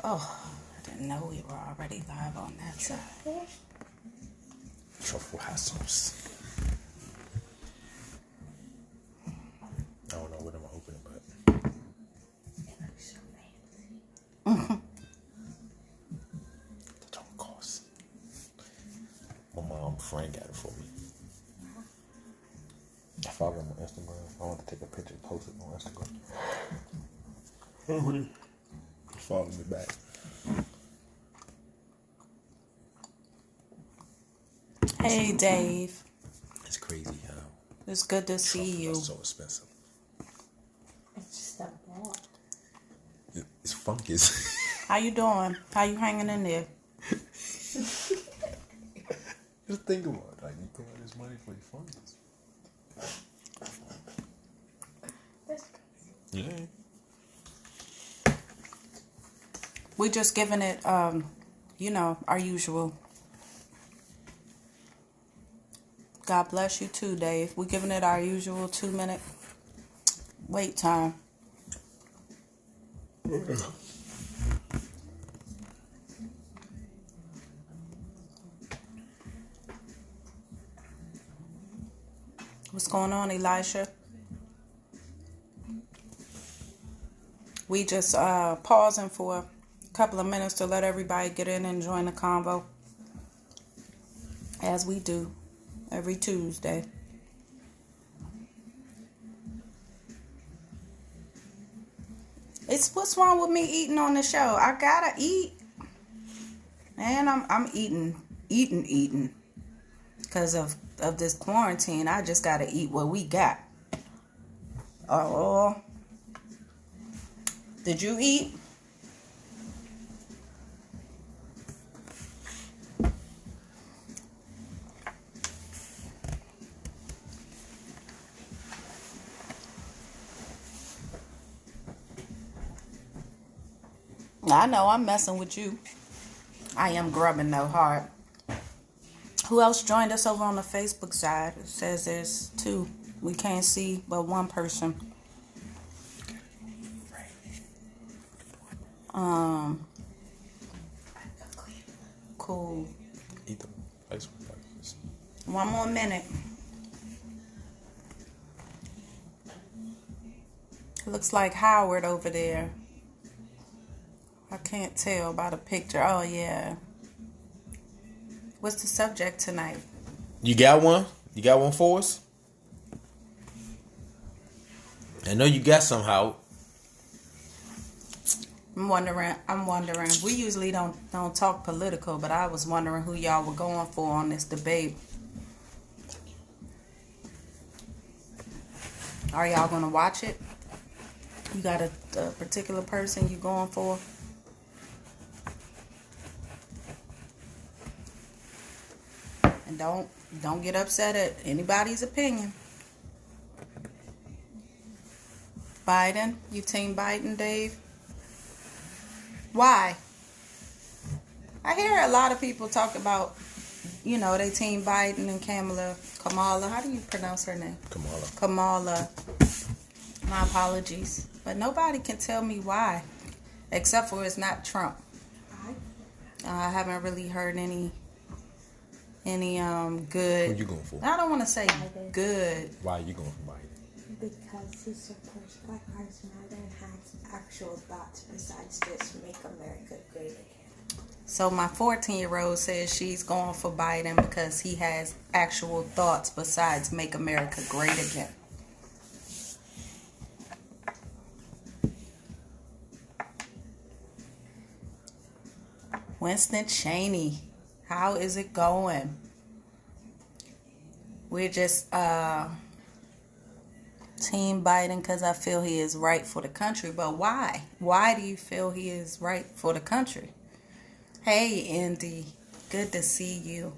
Oh, I didn't know we were already live on that side. Truffle hot sauce. I don't know when I'm gonna open it, but It looks so fancy. the don't cost. My mom friend got it for me. I follow him on Instagram. I want to take a picture and post it on Instagram. Follow me back. Hey, Dave. It's crazy how It's good to see truffles you. are so expensive. It's just a ball. It's fungus. How you doing? How you hanging in there? Just think about it. Like, you pay all this money for your fungus. That's crazy. Yeah. We just giving it, our usual. God bless you too, Dave. We're giving it our usual 2-minute wait time. What's going on, Elisha? We just pausing for a couple of minutes to let everybody get in and join the convo, as we do every Tuesday. It's what's wrong with me eating on the show? I gotta eat, and I'm eating, because of this quarantine. I just gotta eat what we got. Oh, did you eat? I know I'm messing with you. I am grubbing though hard. Who else joined us over on the Facebook side? It says there's 2. We can't see but one person. Cool. Eat them. Ice cream. One more minute. Looks like Howard over there. I can't tell by the picture. Oh, yeah. What's the subject tonight? You got one? You got one for us? I know you got some, Howard. I'm wondering. We usually don't talk political, but I was wondering who y'all were going for on this debate. Are y'all going to watch it? You got a particular person you going for? And don't get upset at anybody's opinion. Biden, you team Biden, Dave? Why? I hear a lot of people talk about, they team Biden and Kamala. How do you pronounce her name? Kamala. My apologies. But nobody can tell me why, except for it's not Trump. I haven't really heard any good. Who you going for? I don't want to say Biden. Good. Why are you going for Biden? Because he supports Black Lives Matter and has actual thoughts besides just make America great again. So my 14-year-old says she's going for Biden because he has actual thoughts besides make America great again. Winston Cheney, how is it going? We're just team Biden because I feel he is right for the country. But why? Why do you feel he is right for the country? Hey, Indy, good to see you.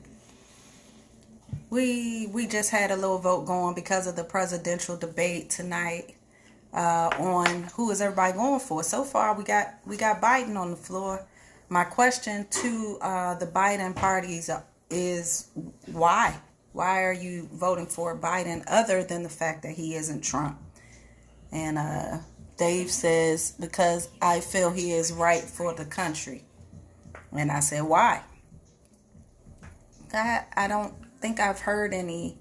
We just had a little vote going because of the presidential debate tonight on who is everybody going for. So far, we got Biden on the floor. My question to the Biden parties is why? Why are you voting for Biden other than the fact that he isn't Trump? And Dave says, because I feel he is right for the country. And I said, why? I don't think I've heard any.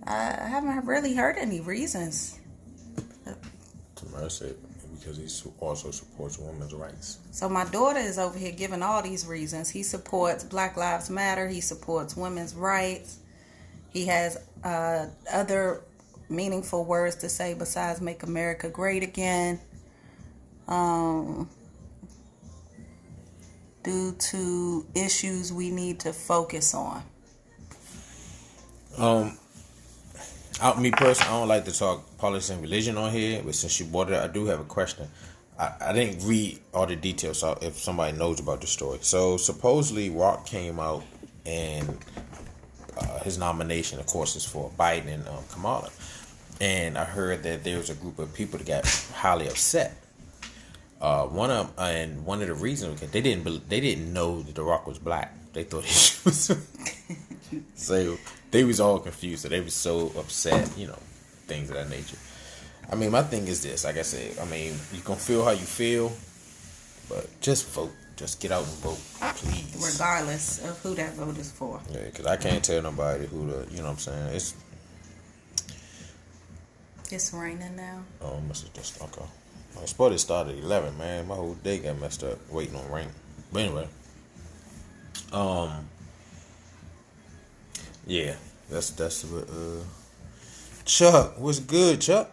I haven't really heard any reasons. Tamara said because he also supports women's rights. So my daughter is over here giving all these reasons. He supports Black Lives Matter. He supports women's rights. He has other meaningful words to say besides "Make America Great Again." Due to issues we need to focus on. Me personally, I don't like to talk politics and religion on here, but since you brought it up, I do have a question. I didn't read all the details, so if somebody knows about the story. So supposedly Rock came out and his nomination, of course, is for Biden and Kamala. And I heard that there was a group of people that got highly upset. One of the reasons they didn't know that The Rock was black. They thought he was. So they was all confused. So they was so upset, things of that nature. I mean, my thing is this. Like I said, I mean, you can feel how you feel, but just vote. Just get out and vote, please. Regardless of who that vote is for. Yeah, because I can't tell nobody who to. You know what I'm saying? It's raining now. Oh, must have just okay. My sport started at 11, man. My whole day got messed up waiting on rain. But anyway, yeah, that's what. Chuck, what's good, Chuck?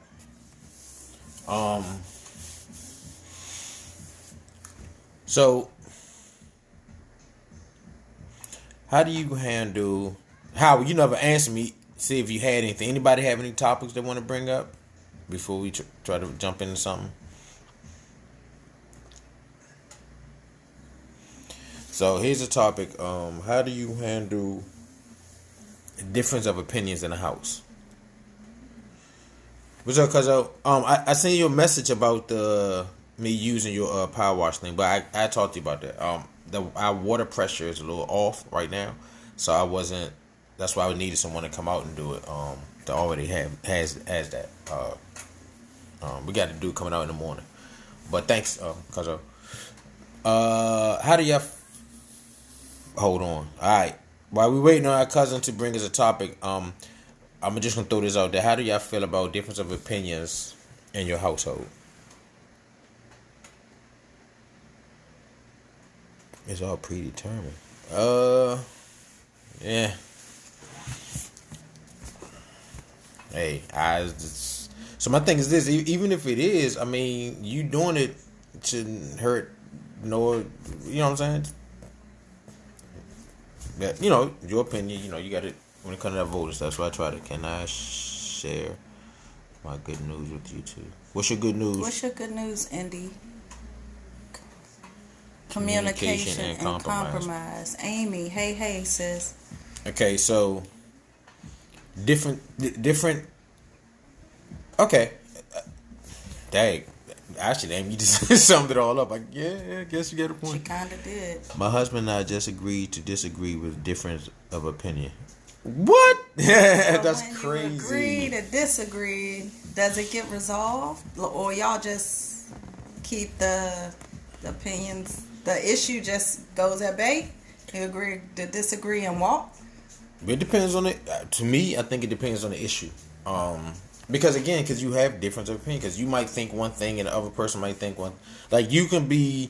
So how do you handle? How you never answer me? See if you had anything. Anybody have any topics they want to bring up before we try to jump into something? So here's a topic. How do you handle difference of opinions in the house? Because I sent you a message about me using your power wash thing, but I talked to you about that. Our water pressure is a little off right now, so I wasn't. That's why I needed someone to come out and do it. To already has that. We got a dude coming out in the morning. But thanks, Cuzzo. How do y'all? Hold on. All right. While we waiting on our cousin to bring us a topic, I'm just gonna throw this out there. How do y'all feel about difference of opinions in your household? It's all predetermined. Yeah. Hey, so my thing is this: even if it is, I mean, you doing it shouldn't hurt. You know what I'm saying? That, your opinion. You got it when it comes to that voting stuff. So I try to. Can I share my good news with you too? What's your good news? What's your good news, Indy? Communication and compromise. Amy, hey, sis. Okay, so different. Okay, dang. Actually, Amy, you just summed it all up. I guess you get a point. She kind of did. My husband and I just agreed to disagree with difference of opinion. What? That's crazy. You agree to disagree. Does it get resolved, or y'all just keep the opinions? The issue just goes at bay. You agree to disagree and walk. It depends on it. To me, I think it depends on the issue. Because you have difference of opinion. Because you might think one thing and the other person might think one. Like you can be,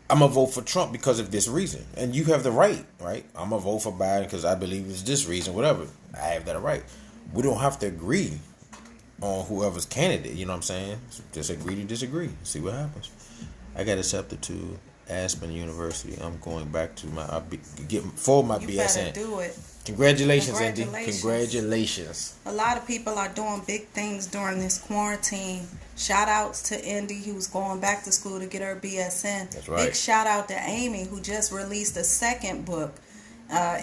I'm gonna vote for Trump because of this reason, and you have the right. I'm gonna vote for Biden because I believe it's this reason. Whatever, I have that right. We don't have to agree on whoever's candidate. You know what I'm saying? Just agree to disagree. See what happens. I got accepted to Aspen University. I'm going back to my BSN. You better do it. Congratulations, Andy. Congratulations. A lot of people are doing big things during this quarantine. Shout outs to Indy, who's going back to school to get her BSN. That's right. Big shout out to Amy, who just released a second book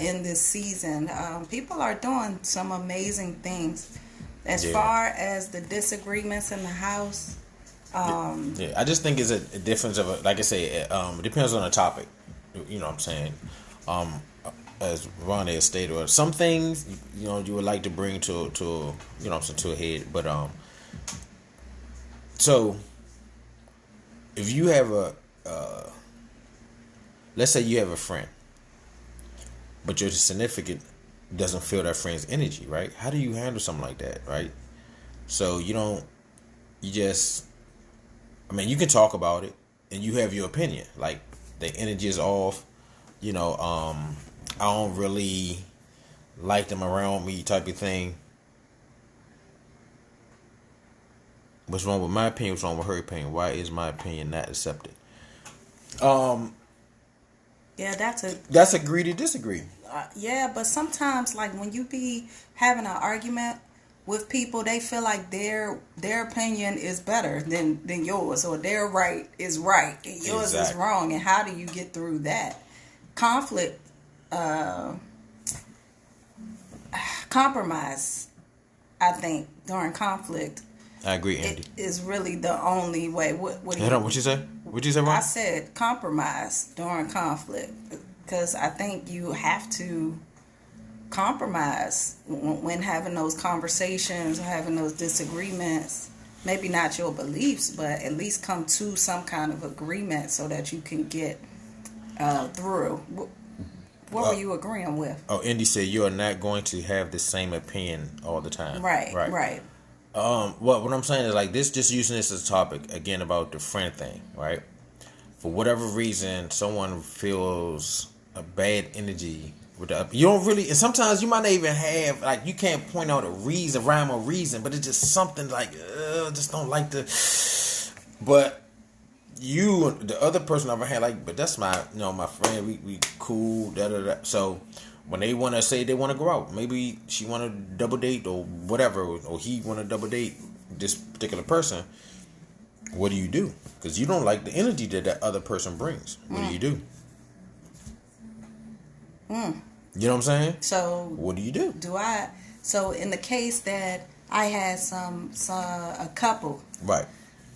in this season. People are doing some amazing things. As far as the disagreements in the house, I just think it's a difference of like I say, it depends on the topic. You know what I'm saying? As Ron has stated, or some things you would like to bring to a head, but So, if you have let's say you have a friend, but your significant doesn't feel that friend's energy, right? How do you handle something like that, right? So you can talk about it and you have your opinion. Like, the energy is off, I don't really like them around me type of thing. What's wrong with my opinion? What's wrong with her opinion? Why is my opinion not accepted? Yeah, that's agree to disagree. Yeah, but sometimes, like, when you be having an argument with people, they feel like their opinion is better than yours, or their right is right and yours is wrong. And how do you get through that conflict? Compromise, I think, during conflict. I agree, Andy. It is really the only way. What you say? What'd you say, Ron? I said compromise during conflict, because I think you have to compromise when having those conversations or having those disagreements. Maybe not your beliefs, but at least come to some kind of agreement so that you can get through. What were you agreeing with? Oh, Indy said you are not going to have the same opinion all the time. Right. What I'm saying is, like, just using this as a topic again about the friend thing, right? For whatever reason, someone feels a bad energy with you don't really, and sometimes you might not even have, like, you can't point out a rhyme or reason, but it's just something like, just don't like but the other person I've had, like, but that's my friend, we cool, So when they want to say they want to go out, maybe she want to double date or whatever, or he want to double date this particular person, what do you do? Because you don't like the energy that other person brings. What do you do? You know what I'm saying? So what do you do? So in the case that I had a couple, right,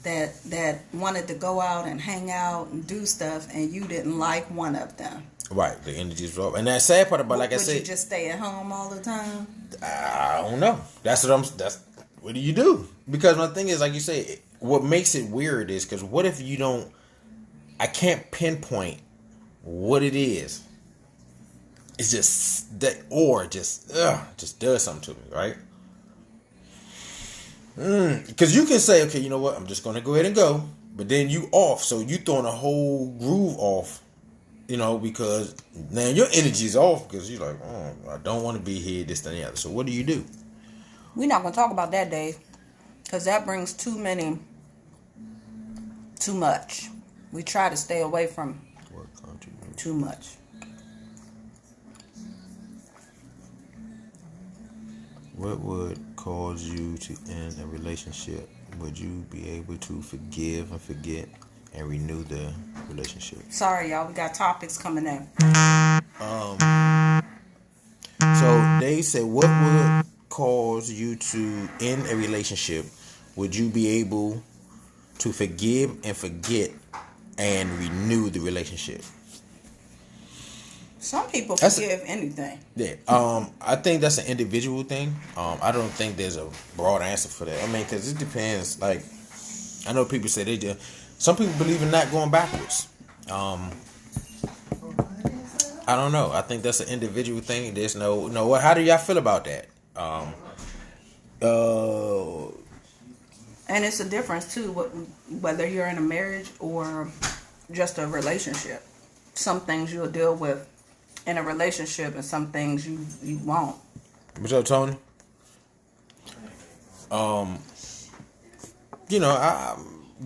that wanted to go out and hang out and do stuff, and you didn't like one of them. Right, the energy is off, and that sad part about, like I said, would you just stay at home all the time? I don't know. That's what do you do? Because my thing is, like you say, what makes it weird is because what if you don't? I can't pinpoint what it is. It's just that, or just does something to me, right? Because you can say, okay, you know what? I'm just gonna go ahead and go, but then you off, so you throwing a whole groove off. Because now your energy is off because you're like, I don't want to be here, this, and the other. So what do you do? We're not going to talk about that, Dave, because that brings too much. We try to stay away from too much. What would cause you to end a relationship? Would you be able to forgive and forget and renew the relationship? Sorry, y'all. We got topics coming in. So they said, what would cause you to end a relationship? Would you be able to forgive and forget and renew the relationship? Some people forgive anything. Yeah. I think that's an individual thing. I don't think there's a broad answer for that. I mean, because it depends. Like, I know people say they do. Some people believe in not going backwards. I don't know. I think that's an individual thing. There's no. How do y'all feel about that? And it's a difference too, whether you're in a marriage or just a relationship. Some things you'll deal with in a relationship, and some things you won't. What's up, Tony?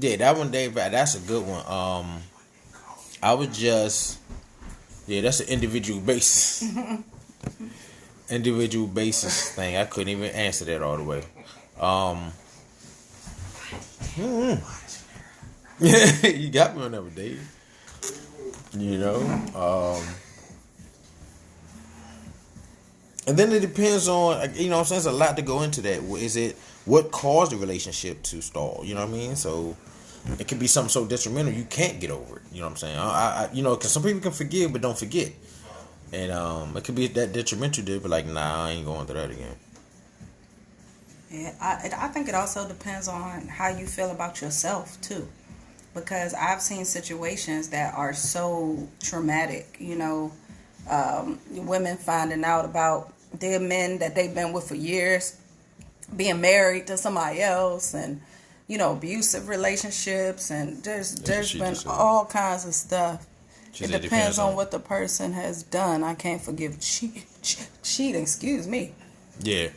That one, Dave, that's a good one. That's an individual basis. Individual basis thing. I couldn't even answer that all the way. You got me on that one, Dave. And then it depends on, what I'm saying, there's a lot to go into that. Is it what caused the relationship to stall? You know what I mean? So it could be something so detrimental you can't get over it. You know what I'm saying? Because some people can forgive but don't forget. And it could be that detrimental to be like, nah, I ain't going through that again. Yeah, I think it also depends on how you feel about yourself too, because I've seen situations that are so traumatic. Women finding out about their men that they've been with for years being married to somebody else, and abusive relationships, and there's been all kinds of stuff. It depends on what the person has done. I can't forgive cheating. Excuse me. Yeah,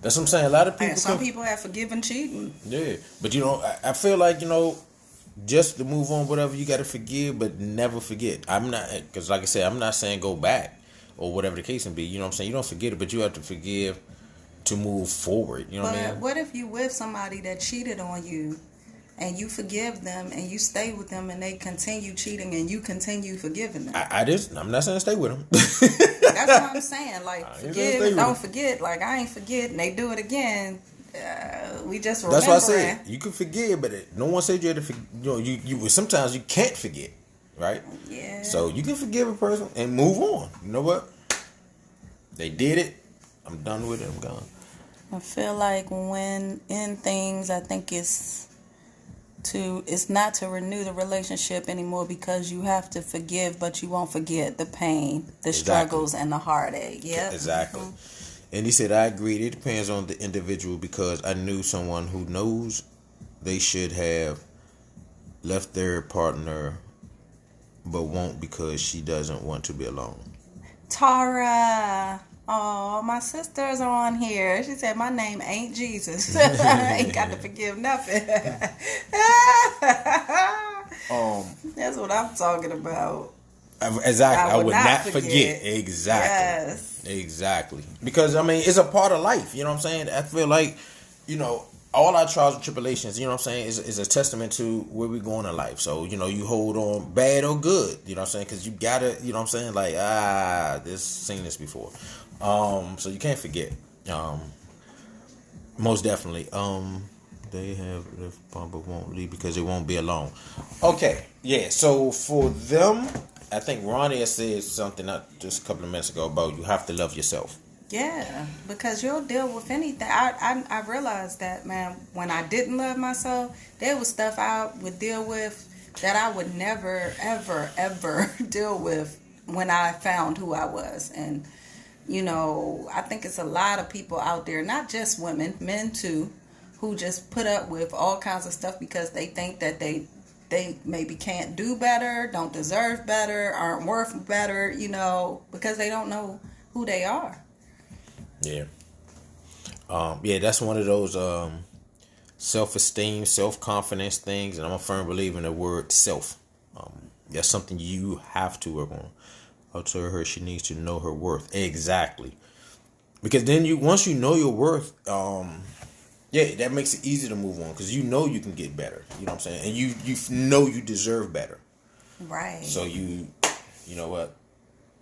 that's what I'm saying. A lot of people. And some people have forgiven cheating. Yeah, but I feel like just to move on, whatever, you got to forgive, but never forget. I'm not, because like I said, I'm not saying go back or whatever the case may be. You know what I'm saying? You don't forget it, but you have to forgive to move forward. You know what I mean? What if you with somebody that cheated on you, and you forgive them, and you stay with them, and they continue cheating, and you continue forgiving them? I'm not saying stay with them. That's what I'm saying. Like, forgive and don't forget. Like, I ain't forget, and they do it again. We just remember. That's what I said. You can forgive, but no one said you had to forget. You sometimes you can't forget, right? Yeah. So you can forgive a person and move on. You know what? They did it. I'm done with it. I'm gone. I feel like when in things, I think it's not to renew the relationship anymore, because you have to forgive, but you won't forget the pain, the struggles, and the heartache. Yeah, exactly. Mm-hmm. And he said, I agreed. It depends on the individual, because I knew someone who knows they should have left their partner, but won't because she doesn't want to be alone. Tara. Oh, my sister's on here. She said, my name ain't Jesus. I ain't got to forgive nothing. That's what I'm talking about. Exactly. I would not forget. Exactly. Yes. Exactly. Because, it's a part of life. You know what I'm saying? I feel like, all our trials and tribulations, you know what I'm saying, is a testament to where we're going in life. So, you hold on, bad or good, you know what I'm saying? Because you gotta, you know what I'm saying, like, seen this before. So you can't forget. Most definitely. They have left but won't leave because they won't be alone. Okay, yeah. So for them, I think Ronnie has said something just a couple of minutes ago about you have to love yourself. Yeah, because you'll deal with anything. I realized that, man, when I didn't love myself, there was stuff I would deal with that I would never, ever, ever deal with when I found who I was. And I think it's a lot of people out there, not just women, men too, who just put up with all kinds of stuff because they think that they maybe can't do better, don't deserve better, aren't worth better, because they don't know who they are. Yeah. That's one of those self-esteem, self-confidence things, and I'm a firm believer in the word self. That's something you have to work on. I'll tell her she needs to know her worth. Exactly. Because then once you know your worth, that makes it easy to move on, because you can get better. You know what I'm saying? And you know you deserve better. Right. So you know what?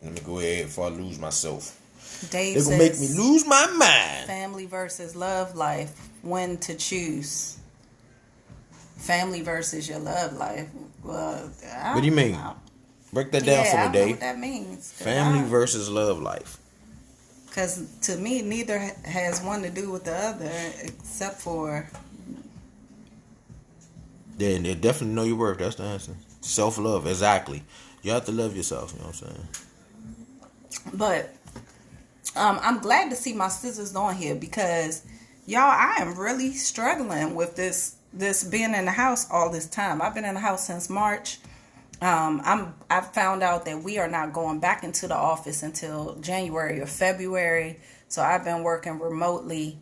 Let me go ahead before I lose myself. Dave They're going to make me lose my mind. Family versus love life. When to choose. Family versus your love life. Well, what do you mean? Break that down for me, Dave. I don't know what that means. Family versus love life. Because to me, neither has one to do with the other, except for... Yeah, they definitely know your worth. That's the answer. Self-love, exactly. You have to love yourself, you know what I'm saying? But I'm glad to see my sisters on here, because, y'all, I am really struggling with this being in the house all this time. I've been in the house since March. I've found out that we are not going back into the office until January or February. So I've been working remotely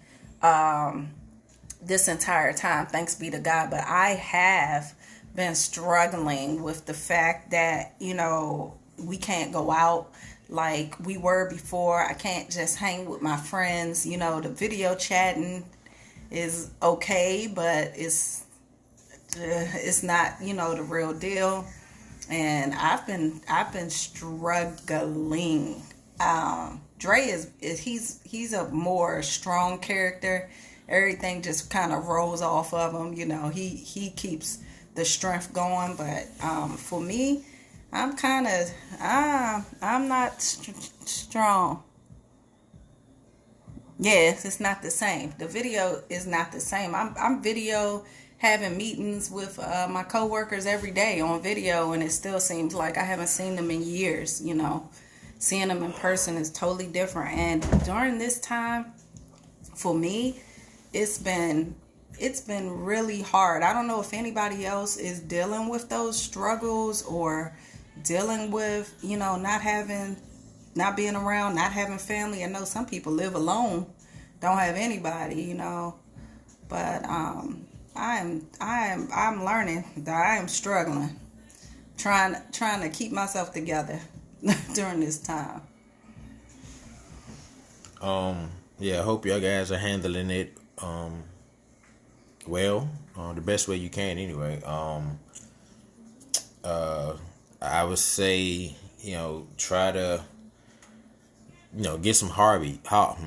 this entire time, thanks be to God. But I have been struggling with the fact that, we can't go out like we were before. I can't just hang with my friends. The video chatting is okay, but it's not, the real deal. And I've been struggling. Dre he's a more strong character. Everything just kind of rolls off of him. He keeps the strength going. But for me, I'm not strong. Yes, it's not the same. The video is not the same. I'm video having meetings with my coworkers every day on video, and it still seems like I haven't seen them in years. You know, seeing them in person is totally different. And during this time, for me, it's been really hard. I don't know if anybody else is dealing with those struggles or dealing with, you know, not being around, not having family. I know some people live alone, don't have anybody, you know. But I'm learning that I am struggling, trying to keep myself together during this time. Yeah, I hope y'all guys are handling it well, the best way you can anyway. I would say, you know, try to, you know, get some hobbies. Try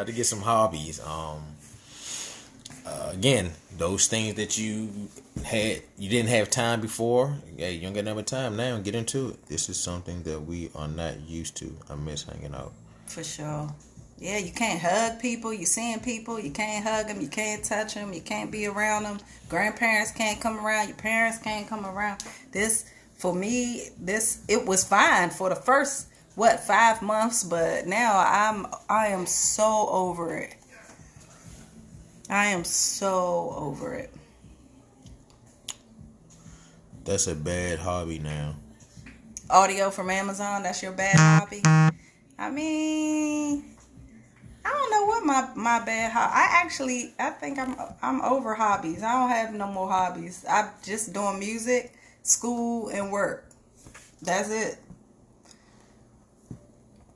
to get some hobbies. Again, those things that you didn't have time before. Hey, you don't get enough time now. Get into it. This is something that we are not used to. I miss hanging out. For sure. Yeah, you can't hug people. You're seeing people. You can't hug them. You can't touch them. You can't be around them. Grandparents can't come around. Your parents can't come around. For me, it was fine for the first 5 months, but now I am so over it. I am so over it. That's a bad hobby now. Audio from Amazon, that's your bad hobby? I mean, I don't know what my bad hobby. I think I'm over hobbies. I don't have no more hobbies. I'm just doing music, school, and work. That's it.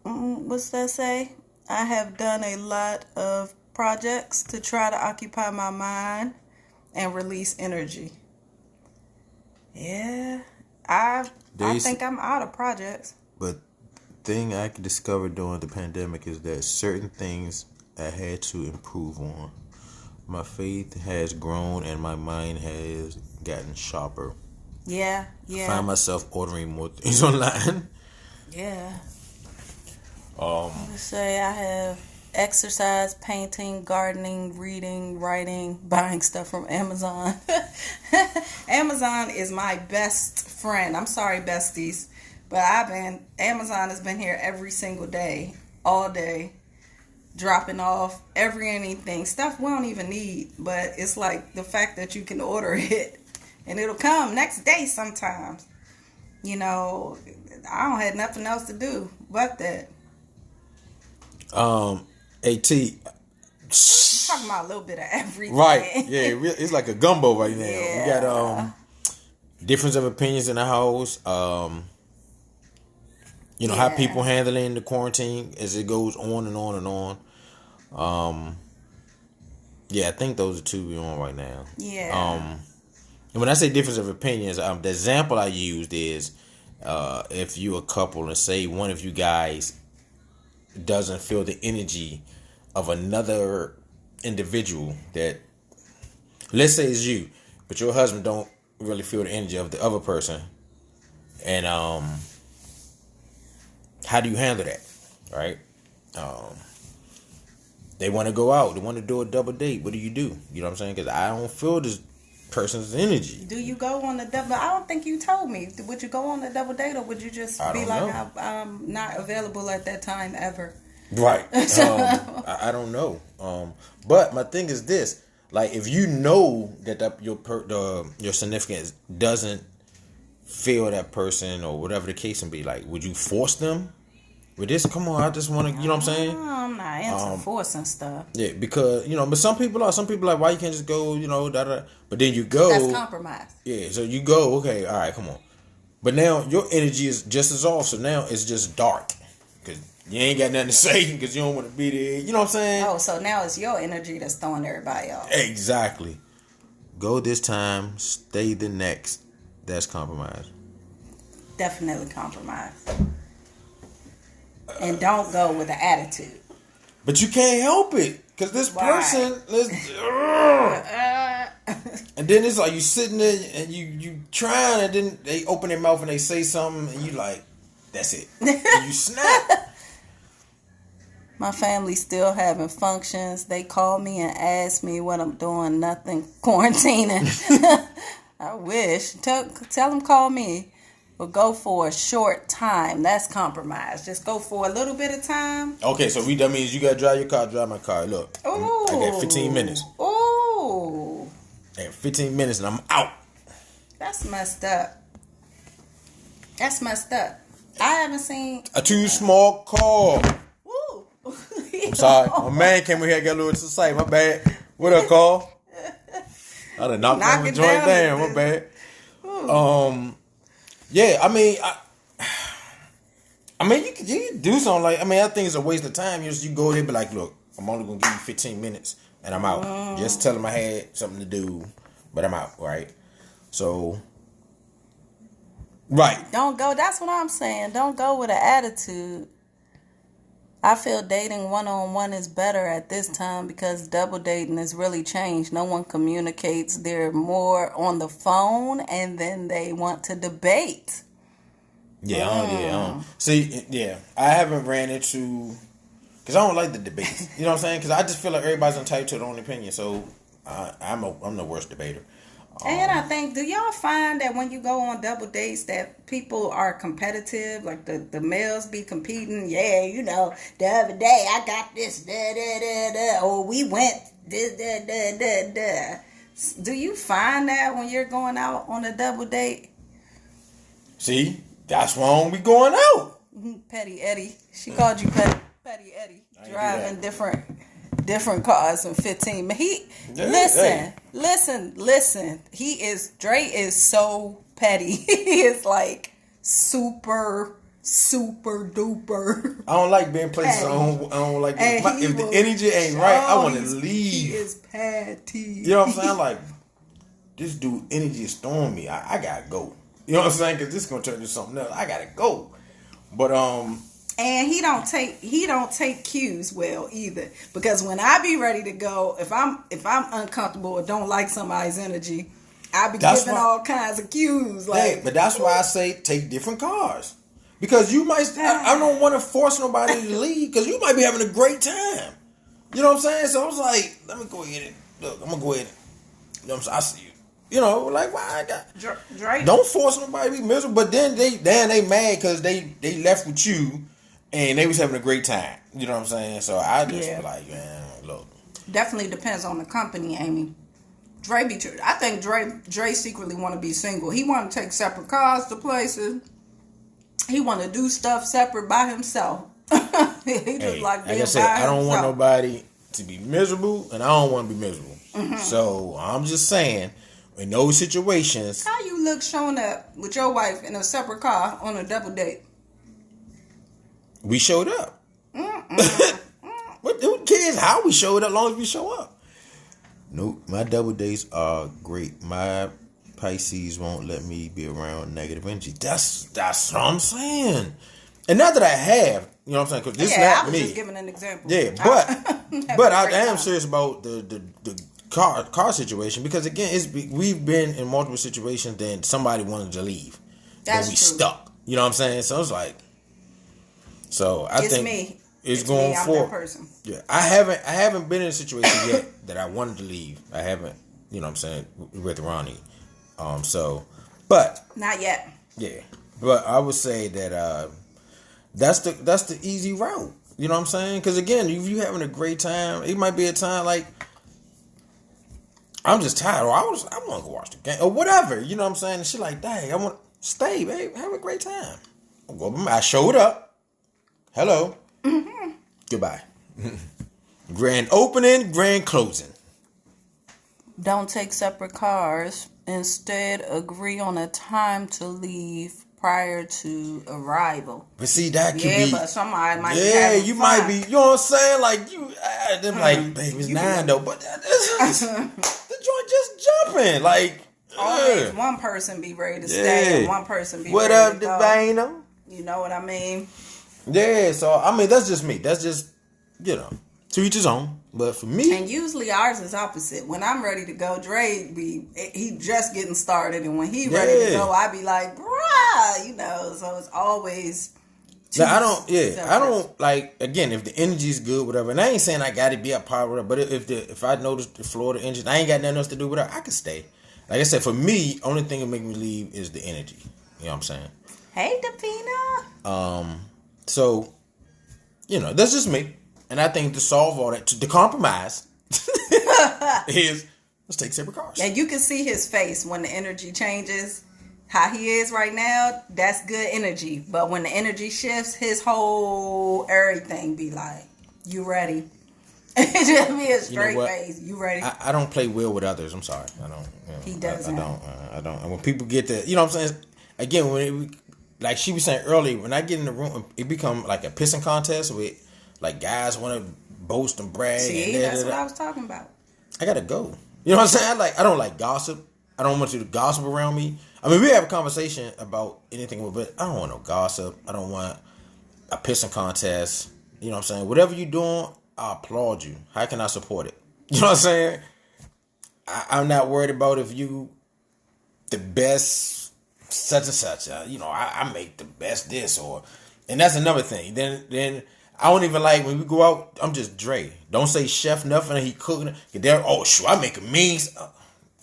What's that say? I have done a lot of projects to try to occupy my mind and release energy. Yeah, I think I'm out of projects. But thing I discovered during the pandemic is that certain things I had to improve on. My faith has grown and my mind has gotten sharper. Yeah. I find myself ordering more things online. Yeah. Let's say I have exercise, painting, gardening, reading, writing, buying stuff from Amazon. Amazon is my best friend. I'm sorry, besties, but Amazon has been here every single day, all day, dropping off anything, stuff we don't even need, but it's like the fact that you can order it and it'll come next day sometimes. You know, I don't have nothing else to do but that. AT. Talking about a little bit of everything. Right. Yeah, it's like a gumbo right now. Yeah. We got difference of opinions in the house. You know, how people handling the quarantine as it goes on and on and on. Yeah, I think those are two we're on right now. Yeah. And when I say difference of opinions, the example I used is if you're a couple and say one of you guys doesn't feel the energy of another individual, that, let's say it's you, but your husband don't really feel the energy of the other person, and how do you handle that, right? They want to go out, they want to do a double date. What do? You know what I'm saying? Because I don't feel this person's energy. Do you go on the double? I don't think you told me. Would you go on the double date, or would you just be like, I'm not available at that time ever? Right. I don't know. But my thing is this: like, if you know that your significant doesn't feel that person or whatever the case can be, like, would you force them with this? Come on, I just want to. You know what I'm saying? I'm not into forcing stuff. Yeah, because but some people are. Some people are like, why you can't just go? You know, But then you go. That's compromise. Yeah, so you go. Okay, all right, come on. But now your energy is just as off. So now it's just dark because you ain't got nothing to say because you don't want to be there. You know what I'm saying? Oh, so now it's your energy that's throwing everybody off. Exactly. Go this time, stay the next. That's compromise. Definitely compromise. And don't go with an attitude. But you can't help it because this person, and then it's like you sitting there and you trying, and then they open their mouth and they say something, and you like, that's it. And you snap. My family's still having functions. They call me and ask me what I'm doing. Nothing. Quarantining. I wish. Tell them call me. But go for a short time. That's compromise. Just go for a little bit of time. Okay, so that means you gotta drive your car, drive my car. Look, Ooh. I got 15 minutes. Ooh. I got 15 minutes and I'm out. That's messed up. That's messed up. I haven't seen A too small car. Woo. I'm sorry. My man came in here and got a little excited. My bad. What up, Carl? I done knocked my joint down. My bad. Ooh. Yeah, I mean, you can do something like. I mean, I think it's a waste of time. You go there, and be like, look, I'm only gonna give you 15 minutes, and I'm out. Just tell them I had something to do, but I'm out. Right. So. Right. Don't go. That's what I'm saying. Don't go with an attitude. I feel dating one-on-one is better at this time because double dating has really changed. No one communicates. They're more on the phone and then they want to debate. Yeah. See, yeah. I haven't ran into... Because I don't like the debates. You know what I'm saying? Because I just feel like everybody's entitled to their own opinion. So I'm the worst debater. And I think, do y'all find that when you go on double dates that people are competitive? Like the males be competing? Yeah, you know, the other day I got this, or we went, da. Do you find that when you're going out on a double date? See, that's why I don't be going out. Petty Eddie. She called you Petty Eddie. Driving different cars in 15 minutes. Listen. Dre is so petty. He is like super duper. I don't like being places I don't like. If the energy ain't right, I want to leave. He is petty. You know what I'm saying? Like, this dude energy is throwing me. I gotta go. You know what I'm saying? Because this is gonna turn into something else. I gotta go. But And he don't take cues well either. Because when I be ready to go, if I'm uncomfortable or don't like somebody's energy, I be giving all kinds of cues. Like, but that's why I say take different cars. Because you might, I don't want to force nobody to leave. Because you might be having a great time. You know what I'm saying? So I was like, let me go ahead and look. I'm gonna go ahead. You know what I'm saying? I see you. You know, like why I got Drake. Don't force nobody to be miserable. But then they mad because they left with you. And they was having a great time. You know what I'm saying? So I just be like, man, look. Definitely depends on the company, Amy. I think Dre secretly want to be single. He want to take separate cars to places. He want to do stuff separate by himself. He just like being by himself. I don't want nobody to be miserable, and I don't want to be miserable. Mm-hmm. So I'm just saying, in those situations. How you look showing up with your wife in a separate car on a double date? We showed up. Who cares how we showed up, as long as we show up? Nope, my double dates are great. My Pisces won't let me be around negative energy. That's what I'm saying. And not that I have, you know what I'm saying? Because this is not I was me. Just giving an example. Yeah, but I am serious about the car situation because again, we've been in multiple situations. Then somebody wanted to leave, That's and we true. stuck. You know what I'm saying? So it's like. So I think me. It's going me. I'm for that person. Yeah, I haven't been in a situation yet that I wanted to leave. I haven't, you know what I'm saying, with Ronnie. But not yet. Yeah, but I would say that that's the easy route. You know what I'm saying? Because again, if you having a great time, it might be a time like I'm just tired, or I want to go watch the game, or whatever. You know what I'm saying? And she like, dang, I want to stay, babe, have a great time. I showed up. Hello. Mm-hmm. Goodbye. Grand opening, grand closing. Don't take separate cars. Instead, agree on a time to leave prior to arrival. But see, that could be. Yeah, but somebody might be having fun. Might be. You know what I'm saying? Like, them like, babe, it's 9 though. But the joint just jumping. Like, always one person be ready to stay and one person be what ready up, to go. Divino? You know what I mean? Yeah, so, I mean, that's just me. That's just, to each his own. But for me... And usually ours is opposite. When I'm ready to go, Dre he just getting started. And when he ready to go, I be like, bruh, so it's always Now, I don't like, again, if the energy's good, whatever, and I ain't saying I gotta be up power, but if I notice the floor of the engine, I ain't got nothing else to do with it, I can stay. Like I said, for me, only thing that make me leave is the energy. You know what I'm saying? Hey, Davina. So, that's just me. And I think to solve all that, the compromise is let's take separate cars. And you can see his face when the energy changes. How he is right now, that's good energy. But when the energy shifts, his whole everything be like, you ready? It just be a straight face. You ready? I don't play well with others. I'm sorry. I don't. He doesn't. I don't. And when people get to, what I'm saying? Again, like she was saying earlier, when I get in the room, it become like a pissing contest with like guys want to boast and brag. See, that's what I was talking about. I gotta go. You know what I'm saying? I don't like gossip. I don't want you to gossip around me. I mean, we have a conversation about anything, but I don't want no gossip. I don't want a pissing contest. You know what I'm saying? Whatever you're doing, I applaud you. How can I support it? You know what I'm saying? I'm not worried about if you the best such and such. I make the best this and that's another thing. Then I don't even like when we go out. I'm just Dre. Don't say chef nothing. He cooking. I make a mean.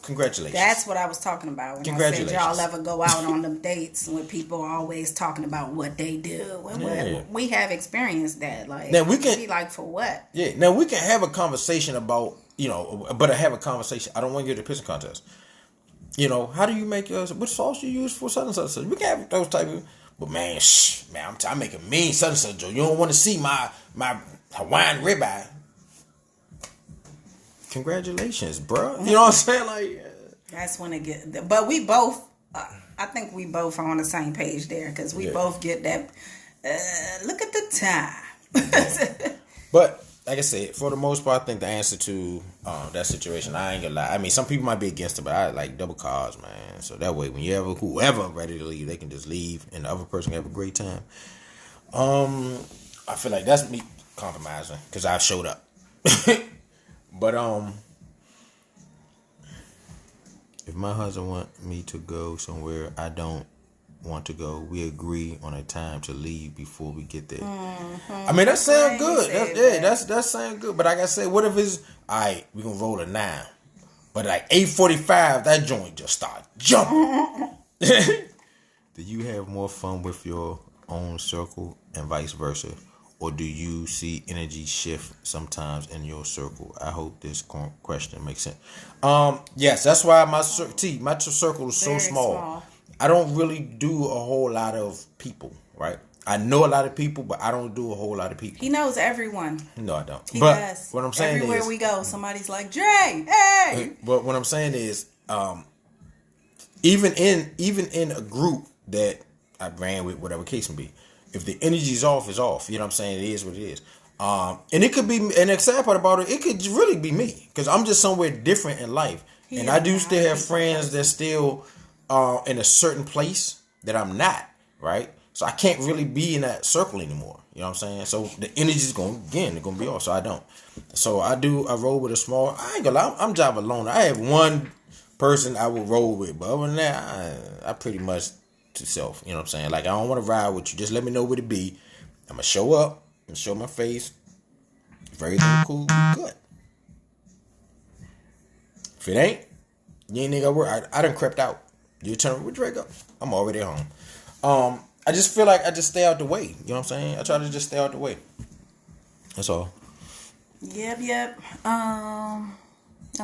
Congratulations. That's what I was talking about. When Congratulations. I said y'all ever go out on them dates when people are always talking about what they do. We have experienced that. Like, now we can be like, for what? Yeah. Now we can have a conversation about, but I have a conversation. I don't want to get a pissing contest. How do you make yours? What sauce you use for such and such? We can have those type of. But man, I make a mean such and such. You don't want to see my Hawaiian ribeye. Congratulations, bro. You know what I'm saying? Like, that's when it get. But we both, I think we both are on the same page there because we both get that. Look at the time. But like I said, for the most part, I think the answer to that situation, I ain't gonna lie. I mean, some people might be against it, but I like double cars, man. So that way, when whoever ready to leave, they can just leave, and the other person can have a great time. I feel like that's me compromising because I showed up. But if my husband want me to go somewhere I don't want to go, we agree on a time to leave before we get there. Mm-hmm. I mean, that sounds good. That sounds good. But like I said, what if it's all right? We gonna roll a 9, but like 8:45, that joint just start jumping. Do you have more fun with your own circle and vice versa? Or do you see energy shift sometimes in your circle? I hope this question makes sense. Yes, that's why my circle is so small. I don't really do a whole lot of people, right? I know a lot of people, but I don't do a whole lot of people. He knows everyone. No, I don't. He does. What I'm saying everywhere we go, somebody's like, Dre, hey. But what I'm saying is, even in a group that I ran with, whatever case may be, if the energy's off, it's off. You know what I'm saying? It is what it is. And it could be, and the sad part about it could really be me. Because I'm just somewhere different in life. And I do still have friends that's still in a certain place that I'm not, right? So I can't really be in that circle anymore. You know what I'm saying? So the energy's going to be off. So I don't. So I roll with a small, I ain't gonna lie, I'm Java alone. I have one person I will roll with. But other than that, I pretty much to self. You know what I'm saying? Like, I don't want to ride with you. Just let me know where to be. I'm going to show up and show my face. If everything cool, good. If it ain't, you ain't nigga work. I done crept out. You turn with Drake up. I'm already at home. I just feel like I just stay out the way. You know what I'm saying? I try to just stay out the way. That's all. Yep. I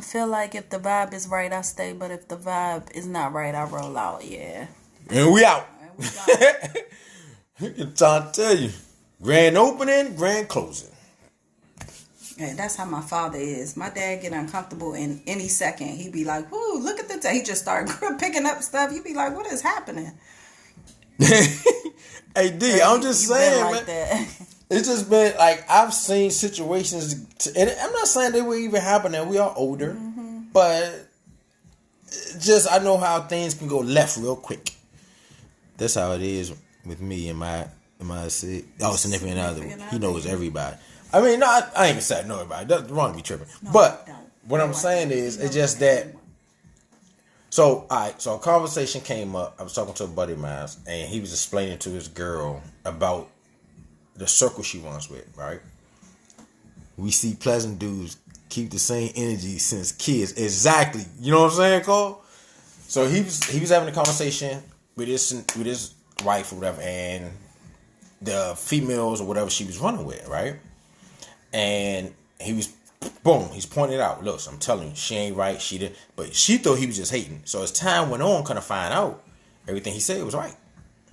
feel like if the vibe is right, I stay. But if the vibe is not right, I roll out. Yeah. And we out. I'm trying to tell you. Grand opening, grand closing. Yeah, that's how my father is. My dad get uncomfortable in any second. He be like, "Whoo, look at the He just start picking up stuff. You be like, "What is happening?" Hey D, I'm just saying, like man. It's just been like I've seen situations, and I'm not saying they will even happen. And we are older, but just I know how things can go left real quick. That's how it is with me and my significant other. He knows everybody. I mean, no, I ain't gonna say I know everybody. That's wrong to be tripping. No, but what I'm saying is, it's just that. So, so a conversation came up. I was talking to a buddy of mine, and he was explaining to his girl about the circle she runs with, right? We see pleasant dudes keep the same energy since kids. Exactly. You know what I'm saying, Cole? So he was having a conversation with his wife or whatever, and the females or whatever she was running with, right? And he's pointed out, look, I'm telling you, she ain't right, she did, but she thought he was just hating. So as time went on, kind of find out everything he said was right.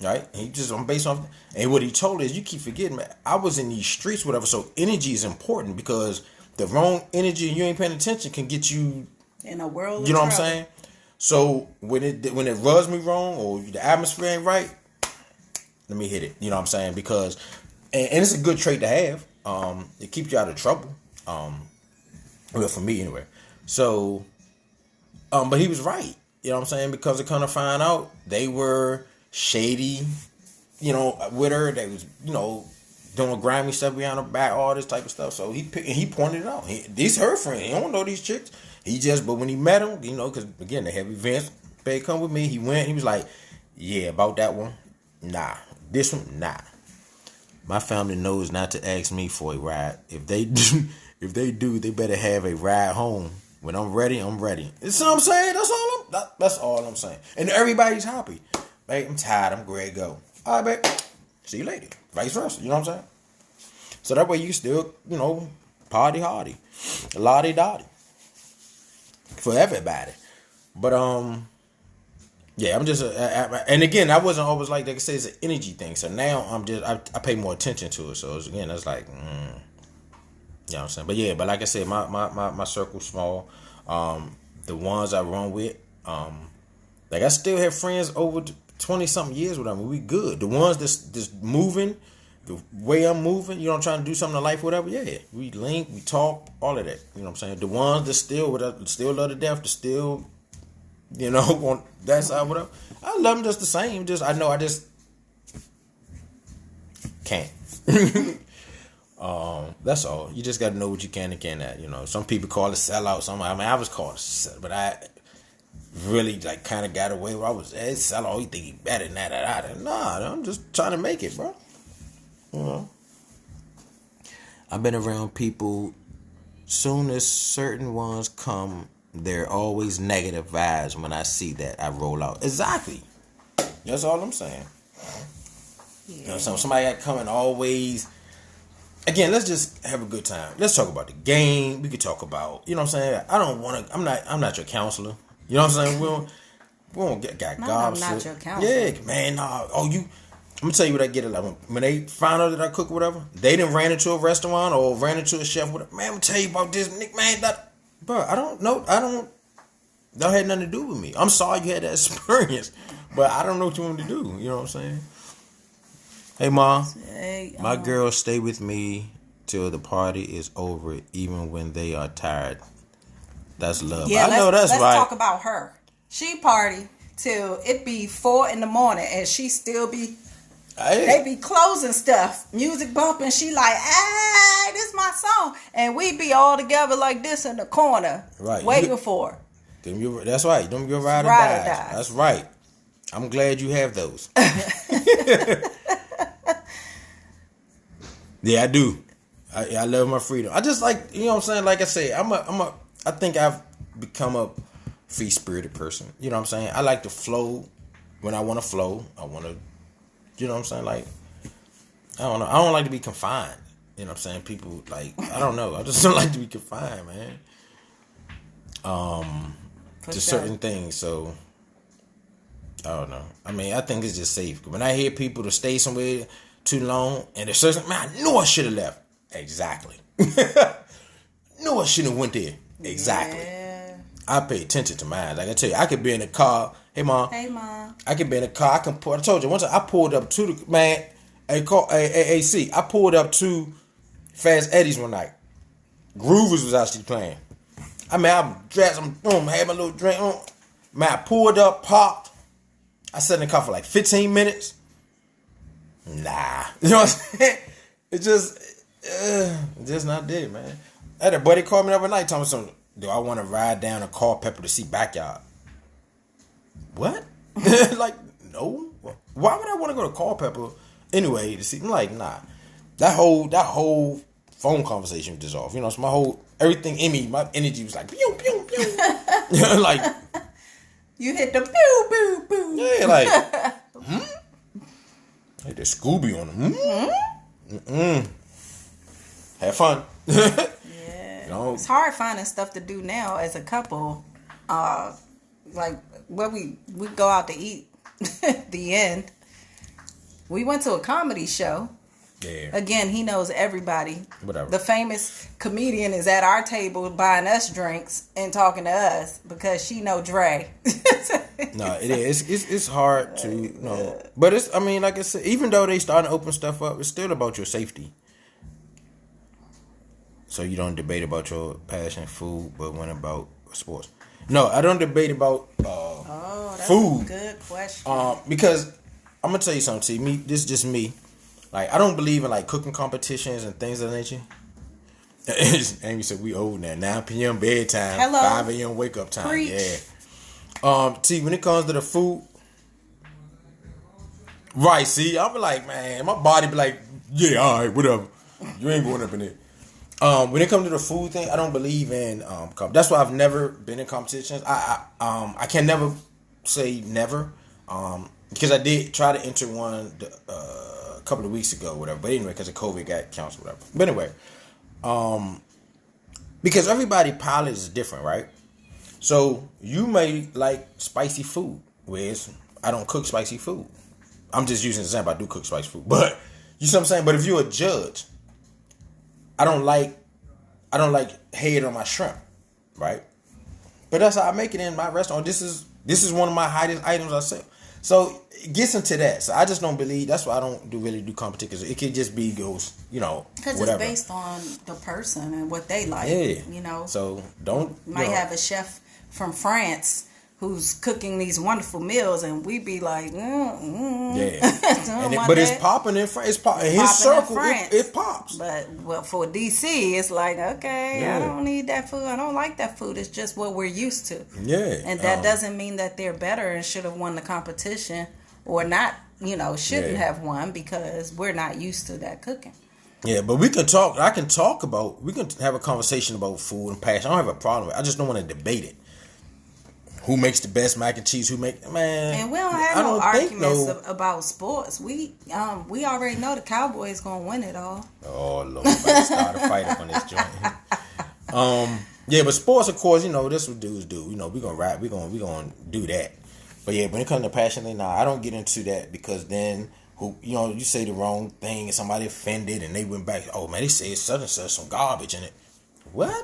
Right? He just based off, and what he told her is, you keep forgetting, man, I was in these streets, whatever, so energy is important, because the wrong energy and you ain't paying attention can get you in a world. You know what I'm saying? So when it rubs me wrong or the atmosphere ain't right, let me hit it. You know what I'm saying? Because and it's a good trait to have. It keeps you out of trouble. Well, for me anyway. So, but he was right. You know what I'm saying? Because it kind of find out they were shady, you know, with her. They was, you know, doing grimy stuff behind her back, all this type of stuff. So he pointed it out. These her friends. He don't know these chicks. But when he met him, you know, because again, they have events. They come with me. He went. He was like, yeah, about that one, nah. This one, nah. My family knows not to ask me for a ride. If they do, they better have a ride home. When I'm ready, I'm ready. You see what I'm saying? That's all I'm saying. And everybody's happy. Babe, I'm tired. I'm ready to go. All right, babe. See you later. Vice versa. You know what I'm saying? So that way you still, you know, party hardy. Lottie dotty. For everybody. But, yeah, I'm just, and again, I wasn't always like I say, it's an energy thing. So now I pay more attention to it. So again, that's like, you know what I'm saying? But yeah, but like I said, my circle's small. The ones I run with, like I still have friends over 20 something years with them. We good. The ones that's moving, the way I'm moving, you know, I'm trying to do something in life, whatever. Yeah, we link, we talk, all of that. You know what I'm saying? The ones that still love to death, that still, you know, on that side, whatever. I love them just the same. I know I just can't. That's all. You just got to know what you can and cannot. You know, some people call it sellout. I was called sellout, but I really like kind of got away where I was sellout. You think he better than that? Nah, I'm just trying to make it, bro. You know, I've been around people. Soon as certain ones come, there are always negative vibes. When I see that, I roll out. Exactly. That's all I'm saying. Yeah. You know, somebody got coming always. Again, let's just have a good time. Let's talk about the game. We could talk about, you know what I'm saying? I don't want to. I'm not your counselor. You know what I'm saying? We don't get gobs. I'm not your counselor. Yeah, man. Nah. Oh, you. I'm gonna tell you what I get it like when they find out that I cook or whatever. They done ran into a restaurant or ran into a chef. Whatever. Man, I'm gonna tell you about this, Nick. Man, bro, I don't know. That had nothing to do with me. I'm sorry you had that experience, but I don't know what you want to do. You know what I'm saying? Hey, Ma. My girls stay with me till the party is over, even when they are tired. That's love. Yeah, I know that's right. Let's talk about her. She party till it be 4 a.m, and she still be. They be closing stuff, music bumping. She like, hey, this my song, and we be all together like this in the corner, right, waiting for her. That's right. Them your ride or dies. That's right. I'm glad you have those. Yeah, I do. I love my freedom. I just like, you know what I'm saying? Like I say, I think I've become a free spirited person. You know what I'm saying? I like to flow when I want to flow. I want to, you know what I'm saying? Like, I don't know. I don't like to be confined. You know what I'm saying? People like, I don't know. I just don't like to be confined, man. To certain things. So, I don't know. I mean, I think it's just safe. When I hear people to stay somewhere too long and there's certain, man, I knew I should have left. Exactly. Knew I shouldn't have went there. Exactly. Yeah. I pay attention to mine. Like I tell you, I could be in the car. Hey, Mom. I could be in the car. I told you once I pulled up to the man. AC. I pulled up to Fast Eddie's one night. Groovers was actually playing. I mean, I'm dressed. I had my little drink on. Man, I pulled up, popped. I sat in the car for like 15 minutes. Nah. You know what I'm saying? It just not there, man. I had a buddy call me the other night telling me something. Do I want to ride down a Culpeper to see Backyard? What? Like, no. Why would I want to go to Culpeper anyway to see? I'm like, nah. that whole phone conversation was dissolved. You know, so everything in me, my energy was like pew pew pew. Like you hit the pew pew pew. Yeah, like like the Scooby on them. Have fun. Yeah, you know? It's hard finding stuff to do now as a couple. Like where we go out to eat. The end. We went to a comedy show. Yeah. Again, he knows everybody. Whatever. The famous comedian is at our table buying us drinks and talking to us because she know Dre. No, it is. It's hard to, you know. But it's, I mean, like I said, even though they starting to open stuff up, it's still about your safety. So you don't debate about your passion, food, but when about sports. No, I don't debate about that's food. A good question. Because I'm gonna tell you something. See, this is just me. Like, I don't believe in like cooking competitions and things of that nature. Amy said we old now. 9 p.m. bedtime. Hello. 5 a.m. wake up time. Preach. Yeah. See, when it comes to the food, right? See, I'm like, man, my body be like, yeah, all right, whatever. You ain't going up in there. When it comes to the food thing, I don't believe in. That's why I've never been in competitions. I can never say never. Because I did try to enter one a couple of weeks ago, whatever. But anyway, because of COVID, got canceled, whatever. But anyway, because everybody palate is different, right? So you may like spicy food, whereas I don't cook spicy food. I'm just using an example. I do cook spicy food, but you see what I'm saying. But if you're a judge, I don't like head on my shrimp, right? But that's how I make it in my restaurant. This is one of my highest items I sell. So it gets into that. So I just don't believe. That's why I don't really do competitions. It could just be because it's based on the person and what they like. Yeah. You know. So don't might have a chef from France who's cooking these wonderful meals, and we be like, yeah. But it's popping in France. It's popping in his circle. It pops. But for DC, it's like, okay, I don't need that food. I don't like that food. It's just what we're used to. Yeah. And that doesn't mean that they're better and should have won the competition or not. Shouldn't have won because we're not used to that cooking. Yeah, but we can talk. We can have a conversation about food and passion. I don't have a problem with it. I just don't want to debate it. Who makes the best mac and cheese? Man? And we don't have no arguments about sports. We already know the Cowboys gonna win it all. Oh Lord, I'm about to start a fight up on this joint. Yeah, but sports, of course, this what dudes do. We gonna rap. We gonna do that. But yeah, when it comes to passion, I don't get into that because then you say the wrong thing and somebody offended and they went back. Oh man, they said such and such some garbage in it. What?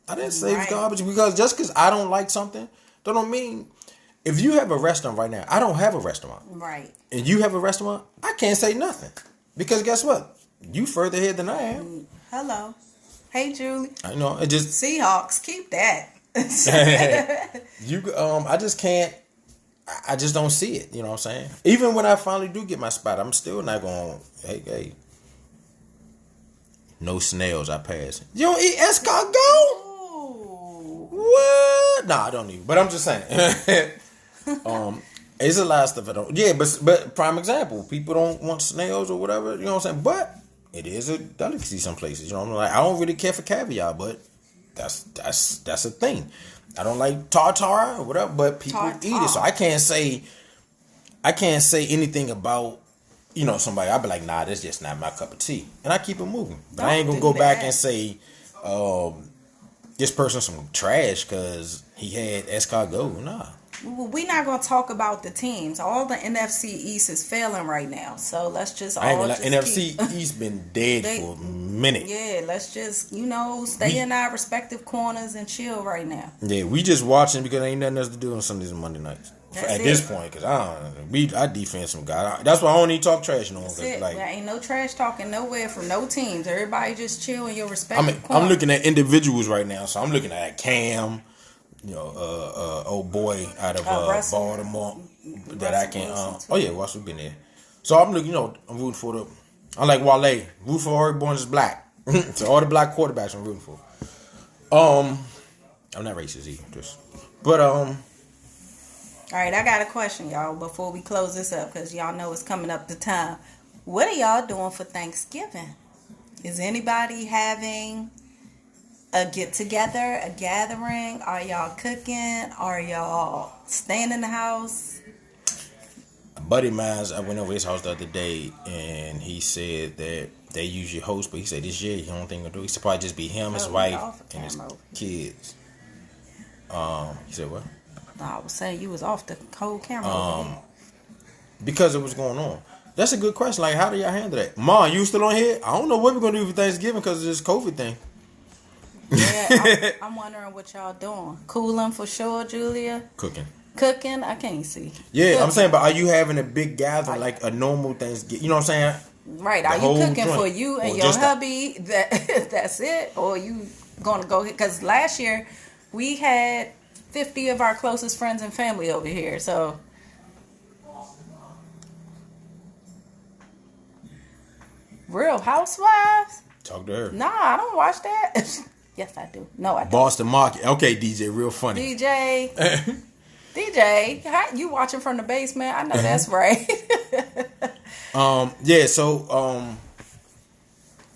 I didn't say it's garbage because just because I don't like something. Don't mean if you have a restaurant right now, I don't have a restaurant. Right. And you have a restaurant, I can't say nothing. Because guess what? You further ahead than I am. Hello. Hey Julie. I know. It just Seahawks, keep that. I just can't I just don't see it, you know what I'm saying? Even when I finally do get my spot, I'm still not going, hey. No snails, I pass. You don't eat escargot? What? Nah, I don't even. But I'm just saying. It's a lot of stuff I don't. Yeah, but prime example, people don't want snails or whatever. You know what I'm saying? But it is a delicacy some places. You know, I'm like, I don't really care for caviar, but that's a thing. I don't like tartar or whatever, but people eat it. So I can't say anything about somebody. I'll be like, nah, that's just not my cup of tea, and I keep it moving. But I ain't gonna go back and say. This person's some trash because he had escargot. Nah. Well, we're not going to talk about the teams. All the NFC East is failing right now. So let's just NFC East been dead for a minute. Yeah, let's just, stay in our respective corners and chill right now. Yeah, we just watching because ain't nothing else to do on Sundays and Monday nights. This point, because I defend some guy. That's why I don't need to talk trash no more. There ain't no trash talking nowhere from no teams. Everybody just chill in your respective corner. I'm looking at individuals right now. So I'm looking at Cam, old boy out of Baltimore that I can. Russell been there. So I'm looking. I'm rooting for the. I like Wale. Root for all born is black. So all the black quarterbacks I'm rooting for. I'm not racist either. All right, I got a question, y'all, before we close this up, because y'all know it's coming up to time. What are y'all doing for Thanksgiving? Is anybody having a get together, a gathering? Are y'all cooking? Are y'all staying in the house? A buddy of mine, I went over his house the other day, and he said that they usually host, but he said this year he don't think he'll do. He said probably just be him, his wife, and his kids. He said what? No, I was saying you was off the cold camera. Because it was going on. That's a good question. Like, how do y'all handle that? Ma, you still on here? I don't know what we're gonna do for Thanksgiving because of this COVID thing. Yeah, I'm wondering what y'all doing. Cooling for sure, Julia. Cooking. I can't see. Yeah, cooking. I'm saying, but are you having a big gathering like a normal Thanksgiving? You know what I'm saying? Right. Are you cooking for you and your hubby? That's it, or you gonna go? Because last year we had 50 of our closest friends and family over here, so. Real Housewives? Talk to her. Nah, I don't watch that. Yes, I do. No, I don't. Boston Market. Okay, DJ, real funny. DJ, you watching from the basement? I know that's right. Yeah. So,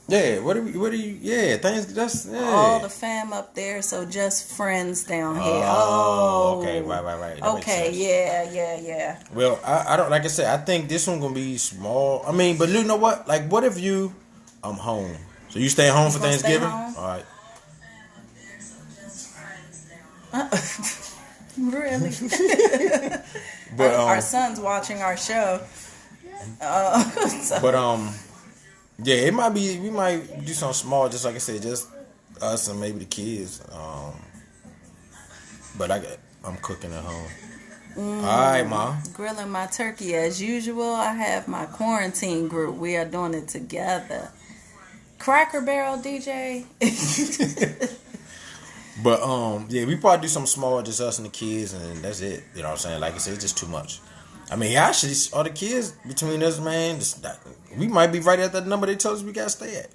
yeah. What do you? Yeah. Things. That's all the fam up there. So just friends down here. Okay. Right. That okay. Yeah. Well, I don't. Like I said, I think this one gonna be small. I mean, but you know what? Like, what if you? I'm home. So you stay home for Thanksgiving? All right. Really? But our son's watching our show. But yeah, it might be. We might do something small, just like I said, just us and maybe the kids. But I'm cooking at home. All right, Ma. Grilling my turkey as usual. I have my quarantine group. We are doing it together. Cracker Barrel, DJ. But yeah, we probably do something small, just us and the kids, and that's it. You know what I'm saying? Like I said, it's just too much. I mean, actually, all the kids between us, man, we might be right at that number they told us we gotta stay at.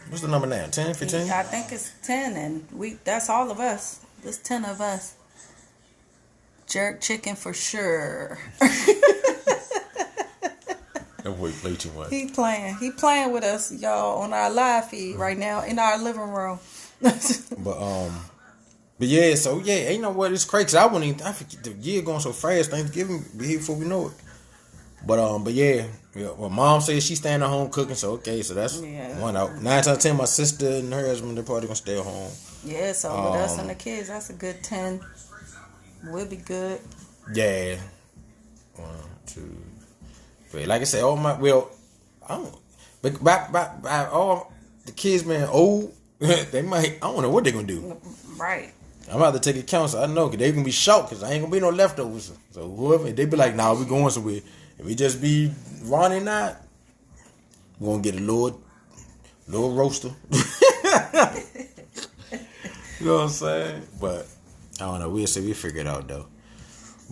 What's the number now? 10, 15? I think it's 10, and that's all of us. There's 10 of us. Jerk chicken for sure. That boy play too much. He playing with us, y'all, on our live feed right now in our living room. But yeah, so yeah, ain't know what it's crazy. I forget the year going so fast. Thanksgiving be here before we know it. But yeah, well, Mom says she's staying at home cooking, so okay, so that's one out. 9 times out of 10, my sister and her husband, they're probably gonna stay at home. Yeah, so with us and the kids, that's a good 10. We'll be good. Yeah. 1, 2, 3. Like I said, I don't. But by all the kids being old, they might. I don't know what they're gonna do. Right. I'm about to take account, so I know, because they're going to be shocked, because I ain't going to be no leftovers. So whoever, they be like, nah, we going somewhere. If we just be Ronnie and I, we're going to get a little roaster. You know what I'm saying? But, I don't know. We'll see. We'll figure it out, though.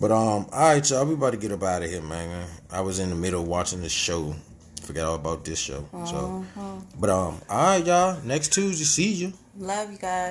But, all right, y'all. We about to get up out of here, man. I was in the middle of watching this show. Forgot all about this show. So, but, all right, y'all. Next Tuesday, see you. Love you guys.